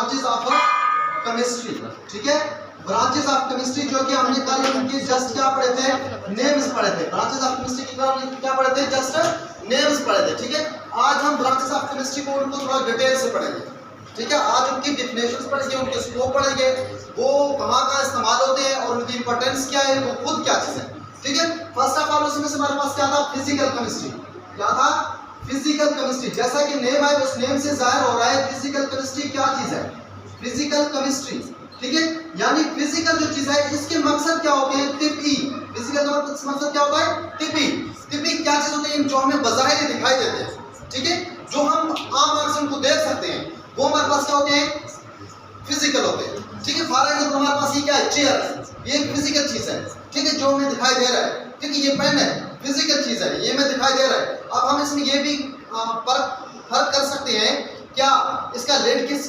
Branches of chemistry, ठीक है। Branches of chemistry जो कि हमने कल इनके जस्ट क्या पढ़े थे, नेम्स पढ़े थे। ब्रांचेस ऑफ केमिस्ट्री की क्या पढ़े थे, जस्ट नेम्स पढ़े थे, ठीक है। आज हम ब्रांचेस ऑफ केमिस्ट्री को उनको थोड़ा डिटेल से पढ़ेंगे, ठीक है। आज उनकी डेफिनेशंस पढ़ेंगे, उनके स्कोप पढ़ेंगे, वो कहाँ इस्तेमाल होते हैं और उनकी इंपॉर्टेंस क्या है, वो खुद क्या चीज़ है, ठीक है। फर्स्ट ऑफ ऑल उसमें से हमारे पास क्या था, फिजिकल केमिस्ट्री। क्या था, फिजिकल केमिस्ट्री। जैसा कि नेम है उस नेम से जाहिर हो रहा है फिजिकल केमिस्ट्री क्या चीज़ है, फिजिकल केमिस्ट्री, ठीक है। यानी फिजिकल जो चीज़ है इसके मकसद क्या होते हैं, टिपी। फिजिकल का मकसद क्या होता है, टिपी। टिपी क्या चीज़ होती है, जो हमें बज़ाहिर दिखाई देते हैं, ठीक है, जो हम आम आंख से उनको देख सकते हैं, वो हमारे पास क्या होते हैं, फिजिकल होते हैं, ठीक है। फॉर एग्जाम्पल हमारे पास ये क्या है, चेयर है, ये एक फिजिकल चीज़ है, ठीक है, जो हमें दिखाई दे रहा है, ठीक है। ये पेन है, फिजिकल चीज़ है, ये हमें दिखाई दे रहा है। अब हम इसमें ये भी फर्क कर सकते हैं, क्या इसका लेड किस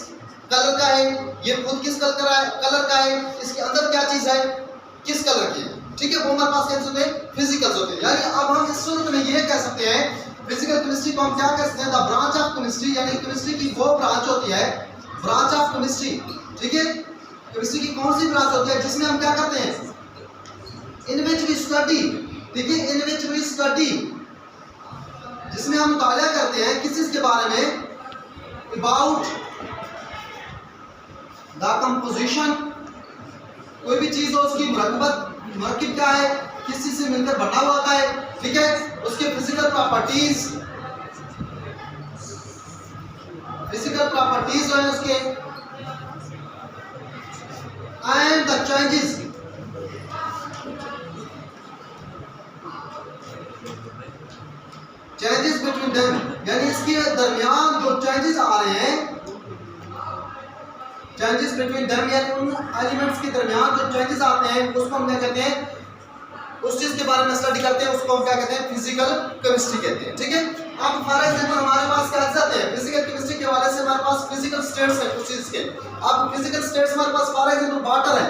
कलर का है, ये खुद किस कलर का है, इसके अंदर क्या चीज़ है, किस कलर की है, ठीक है। वो हमारे पास क्या होते हैं, फिजिकल्स होते हैं। यानी अब हम इस सूरत में ये कह सकते हैं फिजिकल केमिस्ट्री को हम क्या कह सकते हैं, द ब्रांच ऑफ केमिस्ट्री, यानी केमिस्ट्री की वो ब्रांच होती है, ब्रांच ऑफ केमिस्ट्री, ठीक है। केमिस्ट्री की कौन सी ब्रांच होती है जिसमें हम क्या करते हैं, इन विच वी स्टडी, ठीक है, इन विच वी स्टडी, जिसमें हम मुताला करते हैं किस चीज के बारे में, अबाउट द कंपोजिशन, कोई भी चीज हो उसकी मरकब क्या है, किस चीज से मिलकर बना हुआ है, ठीक है, उसके फिजिकल प्रॉपर्टीज जो है उसके, and the changes, between them, यानी इसके दरमियान जो चेंजेस आ रहे हैं, चेंजेस बिटवीन देम, यानी उन एलिमेंट्स के दरमियान जो चेंजेस आते हैं उसको हम क्या कहते हैं, उस चीज के बारे में स्टडी करते हैं, उसको हम क्या कहते हैं, फिजिकल केमिस्ट्री कहते हैं, ठीक है। अब फॉर एग्जांपल हमारे पास क्या जाते हैं, फिजिकल केमिस्ट्री के हवाले से हमारे पास फिजिकल स्टेट्स है कुछ चीज के। अब फिजिकल स्टेट्स हमारे पास फॉर एग्जांपल वाटर है,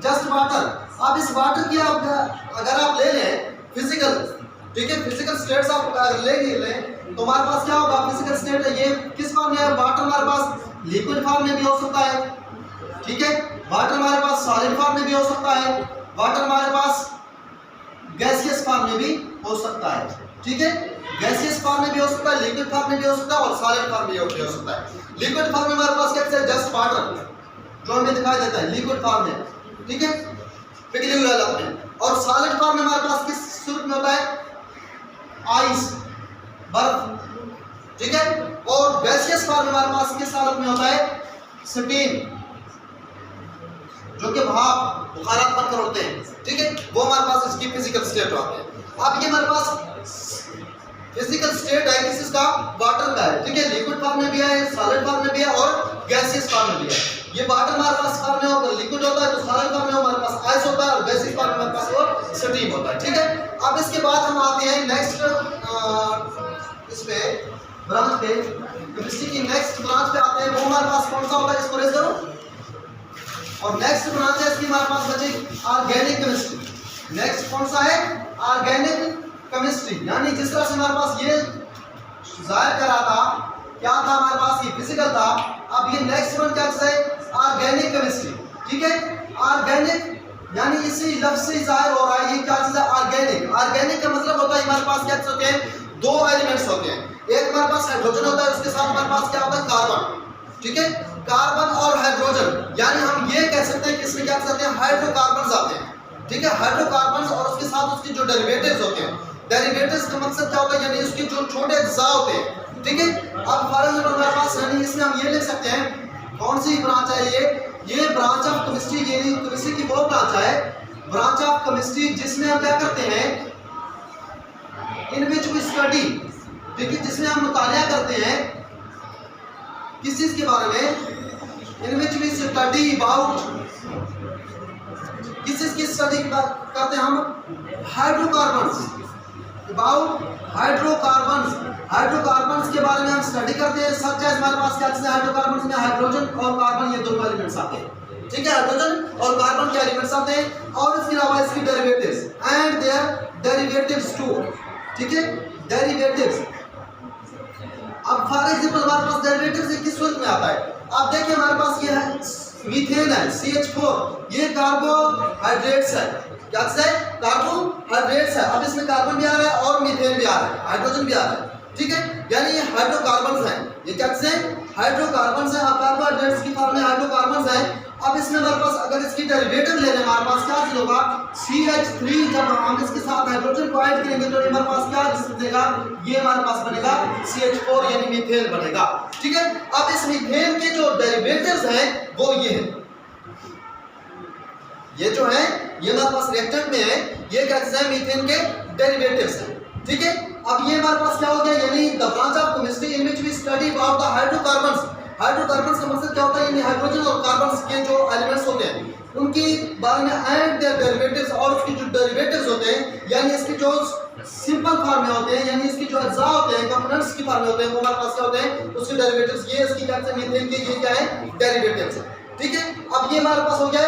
जस्ट वाटर। अब इस वाटर की अगर आप ले लें फिजिकल, ठीक है, फिजिकल स्टेट्स आप अगर ले तो हमारे पास क्या होगा, फिजिकल स्टेट है ये किस फॉर्म में है, वाटर हमारे पास लिक्विड फॉर्म में भी हो सकता है, ठीक है, वाटर हमारे पास सॉलिड फॉर्म में भी हो सकता है, वाटर हमारे पास गैसियस फॉर्म में भी हो सकता है, ठीक है, गैसियस फॉर्म में भी हो सकता है, लिक्विड फॉर्म में भी हो सकता है और सॉलिड फॉर्म में भी हो सकता है। लिक्विड फॉर्म में हमारे पास क्या है, जस्ट वाटर जो हमें दिखाई देता है लिक्विड फॉर्म में, ठीक है, पिघली हुई हालत में। और सॉलिड फॉर्म में हमारे पास किस सूरत में होता है, आइस, बर्फ, ठीक है। और गैसियस फॉर्म में हमारे पास किस हालत में होता है, स्टीम, जो कि भाप बुखारात बनकर होते हैं, ठीक है, वो हमारे पास इसकी फिजिकल स्टेट होते हैं। अब ये हमारे पास फिजिकल स्टेट है किस का, वाटर का है, ठीक है, लिक्विड फॉर्म में भी है, सॉलिड फॉर्म में भी है और गैसियस फॉर्म में भी है। ये वाटर हमारे पास फॉर्म में होगा, लिक्विड होता है, तो सॉलिड फॉर्म में हमारे पास आइस होता है और गैसियस फॉर्म में हमारे पास वो स्टीम होता है, ठीक है। अब इसके बाद हम आते हैं नेक्स्ट इस पे ब्रांच पे, केमिस्ट्री की नेक्स्ट ब्रांच पे आते हैं, वो हमारे पास कौन सा होता है, इसको रेज करो। और नेक्स्ट ब्रांच है इसकी हमारे पास बची ऑर्गेनिक केमिस्ट्री। नेक्स्ट कौन सा है, ऑर्गेनिक केमिस्ट्री, यानी जिस तरह से हमारे पास ये जाहिर करा था, क्या था हमारे पास, ये फिजिकल था। अब ये नेक्स्ट वन क्या है, ऑर्गेनिक केमिस्ट्री, ठीक है। ऑर्गेनिक यानी इसी लफ्ज से जाहिर हो रहा है ये क्या चीज है, ऑर्गेनिक। ऑर्गेनिक का मतलब होता है हमारे पास क्या होते हैं, दो एलिमेंट्स होते हैं, एक हमारे पास हाइड्रोजन होता है, उसके साथ हमारे पास क्या होता है, कार्बन, ठीक है, कार्बन और हाइड्रोजन, यानी हम ये कह सकते हैं कि इसमें क्या कहते हैं, हाइड्रोकार्बन्स आते हैं, ठीक है, हाइड्रोकार्बन्स और उसके साथ उसके जो डेरिवेटिव्स होते हैं, डेरिवेटिव्स का मकसद क्या होता है, यानी उसके जो छोटे अज्जा होते हैं, ठीक है। अब फॉर एग्जांपल हमारे पास यानी इसमें हम ये लिख सकते हैं, कौन सी ब्रांच है ये ब्रांच ऑफ केमिस्ट्री, ये केमिस्ट्री की वो ब्रांच है, ब्रांच ऑफ केमिस्ट्री जिसमें हम क्या करते हैं, इन विच वी स्टडी, ठीक है, जिसमें हम मुताला करते हैं किस चीज के बारे में, इन विच वी स्टडी अबाउट, किस चीज की स्टडी करते हैं हम, हाइड्रोकार्बन्स, अबाउट हाइड्रोकार्बन्स के बारे में हम स्टडी करते हैं। सच है हमारे पास क्या चीज़ है, हाइड्रोकार्बन्स में हाइड्रोजन और कार्बन ये दोनों एलिमेंट्स आते हैं, ठीक है, हाइड्रोजन और कार्बन के एलिमेंट्स आते हैं, और इसके अलावा इसकी derivatives and their derivatives too, ठीक है, डेरिवेटिव्स। अब फॉर एग्जांपल हमारे पास डेरिवेटिव्स किस सूरत में में आता है। आप देखिए हमारे पास ये है मीथेन है CH4, ये कार्बोहाइड्रेट्स है। क्या है? कार्बोहाइड्रेट्स है। अब इसमें कार्बन भी आ रहा है और मीथेन भी आ रहा है, हाइड्रोजन भी आ रहा है, ठीक है। यानी ये हाइड्रोकार्बन्स हैं। ये क्या है? हाइड्रोकार्बन्स है। अब कार्बोहाइड्रेट्स की फॉर्म में हाइड्रोकार्बन्स है। अब इसमें हमारे पास अगर इसकी डेरिवेटिव ले लें, हमारे पास क्या चीज होगा? CH3। जब हम इसके साथ हाइड्रोजन को ऐड करेंगे तो हमारे पास क्या बनेगा? ये हमारे पास बनेगा CH4 यानी मीथेन बनेगा, ठीक है। अब इस मीथेन के जो डेरिवेटिव्स हैं वो ये हैं, ये जो है ये हमारे पास रिएक्टेंट में है, ये क्या है? मीथेन के डेरिवेटिव्स हैं, ठीक है। अब ये हमारे पास क्या हो गया? यानी the branch of chemistry in which we study about the hydrocarbons. Hydrocarbons का मतलब क्या होता है? यानी हाइड्रोजन और कार्बन के जो एलिमेंट्स होते हैं उनकी बारे में एंड देयर डेरिवेटिव्स, और उसके जो डेरिवेटिव्स होते हैं यानी इसके जो सिंपल फॉर्म में होते हैं, यानी इसके जो अज्जा होते हैं, कंपोनेंट्स की फॉर्म में होते हैं, वो हमारे पास क्या होते हैं? उसके डेरिवेटिव्स। ये इसकी क्या है? मीथेन के ये क्या है? डेरिवेटिव्स है, ठीक है। अब ये हमारे पास हो गया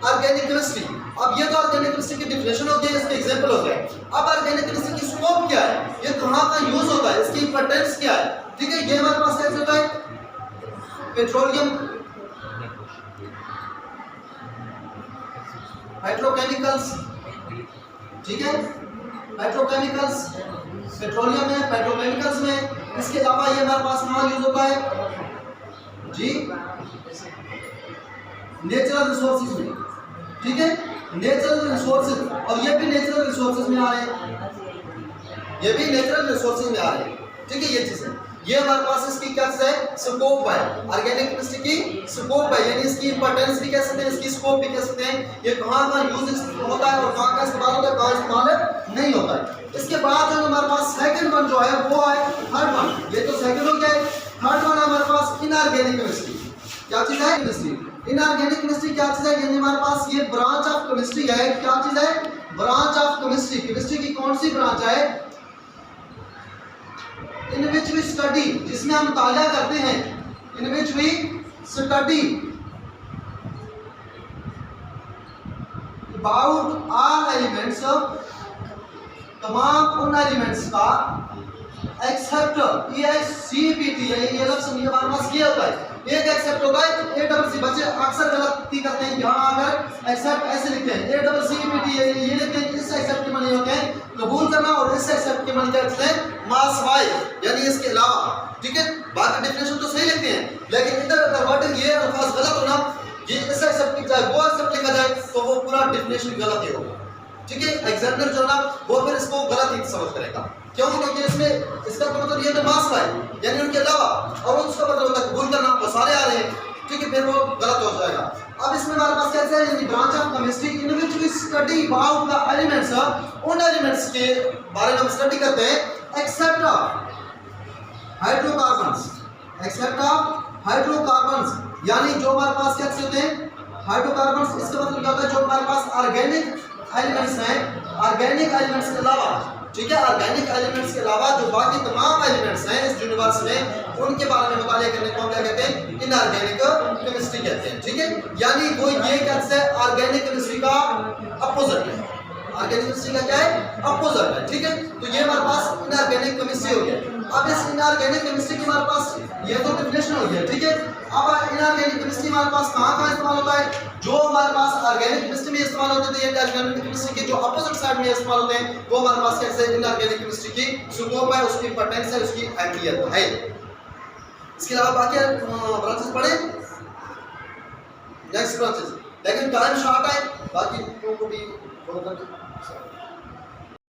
ऑर्गेनिक केमिस्ट्री। अब ये तो ऑर्गेनिक केमिस्ट्री की डिफिनेशन हो गई, इसके एग्जांपल हो गए। अब ऑर्गेनिक केमिस्ट्री की स्कोप क्या है? ये कहाँ का यूज होता है? इसकी इंपॉर्टेंस क्या है? ठीक है। ये हमारे पास कैसे होता है? पेट्रोलियम, पेट्रोकेमिकल्स, ठीक है। पेट्रोकेमिकल्स पेट्रोलियम में, पेट्रोकेमिकल्स में। इसके अलावा ये हमारे पास कहाँ यूज होता है जी? नेचुरल रिसोर्सेज में, ठीक है। नेचुरल रिसोर्सेज, और ये भी नेचुरल रिसोर्सेज में आ रहे हैं, ये भी नेचुरल रिसोर्सेज में आ रहे हैं, ठीक है। ये चीज है, ये हमारे पास इसकी क्या है? स्कोप है। ऑर्गेनिक केमिस्ट्री की स्कोप है, यानी इसकी इंपॉर्टेंस भी कह सकते हैं, इसकी स्कोप भी कह सकते हैं। ये कहाँ का यूज होता है और कहाँ का इस्तेमाल होता है, कहाँ इस्तेमाल नहीं होता है। इसके बाद जो हमारे पास सेकंड वन जो है वो है थर्ड वन। ये तो सेकंड हो गया, थर्ड वन है हमारे पास इनऑर्गेनिक केमिस्ट्री। क्या चीज है? केमिस्ट्री। इनऑर्गेनिक केमिस्ट्री क्या चीज है? यानी हमारे पास ये ब्रांच ऑफ केमिस्ट्री है। क्या चीज है? Branch of chemistry. केमिस्ट्री की कौन सी ब्रांच है? इन विच वी स्टडी, जिसमें हम मुताला करते हैं। In which we study about all elements, तमाम उन एलिमेंट्स का, एक्सेप्ट EICPT, ये लफ्ज़ हमारे पास ये होता है, एक एक्सेप्ट होता है। ACC बच्चे अक्सर गलती करते हैं, यहाँ अगर एक्सेप्ट ऐसे लिखते हैं, ACCPT ये लिखते हैं, इस एक्सेप्ट के माने होते हैं कबूल करना, और इस एक्सेप्ट के माने क्या लिखते हैं? मासवाई, यानी इसके अलावा, ठीक है। बाकी डेफिनेशन तो सही लिखते हैं, लेकिन इधर अगर वर्ड ये अल्फाज गलत होना, ये इस एक्सेप्ट की जाए वो एक्सेप्ट लिखा जाए तो वो पूरा डेफिनेशन गलत ही होगा, ठीक है। एग्जामिनर जो ना वो फिर इसको गलत ही समझ करेगा। क्यों? क्योंकि इसमें इसका मतलब ये तो मास है, यानी उनके अलावा, और उसका मतलब होता है कबूल करना, वो सारे आ रहे हैं, ठीक है, फिर वो गलत हो जाएगा। अब इसमें हमारे पास क्या है? यानी branch of chemistry in which we study about the elements, उन एलिमेंट्स के बारे में हम स्टडी करते हैं, एक्सेप्ट हाइड्रोकार्बन्स, एक्सेप्ट हाइड्रोकार्बन्स, यानी जो हमारे पास क्या होते हैं? हाइड्रोकार्बन्स। इसका मतलब क्या होता है? जो हमारे पास ऑर्गेनिक एलिमेंट्स हैं, ऑर्गेनिक एलिमेंट्स के अलावा, ठीक है, ऑर्गेनिक एलिमेंट्स के अलावा जो बाकी तमाम एलिमेंट्स हैं इस यूनिवर्स में, उनके बारे में मुताला करने को हम क्या कहते हैं? इनऑर्गेनिक केमिस्ट्री कहते हैं, ठीक है। यानी वो ये कहते हैं ऑर्गेनिक केमिस्ट्री का अपोजिट है, ऑर्गेनिक केमिस्ट्री का क्या है? अपोजिट है, ठीक है। तो ये हमारे पास इनऑर्गेनिक केमिस्ट्री हो गया। अब इस इनऑर्गेनिक केमिस्ट्री की हमारे पास ये तो डेफिनेशन हो गया, ठीक है। अब इनऑर्गेनिक केमिस्ट्री हमारे पास कहाँ इस्तेमाल होता है? जो हमारे पास ऑर्गेनिक केमिस्ट्री में इस्तेमाल होते थे, ऑर्गेनिक केमिस्ट्री के जो अपोजिट साइड में इस्तेमाल होते हैं, वो हमारे पास कैसे इनऑर्गेनिक केमिस्ट्री की स्कोप है, उसकी इंपॉर्टेंस है, उसकी अहमियत है। इसके अलावा बाकी ब्रांचेस पढ़े, नेक्स्ट ब्रांचेस, लेकिन टाइम शॉर्ट है, बाकी को भी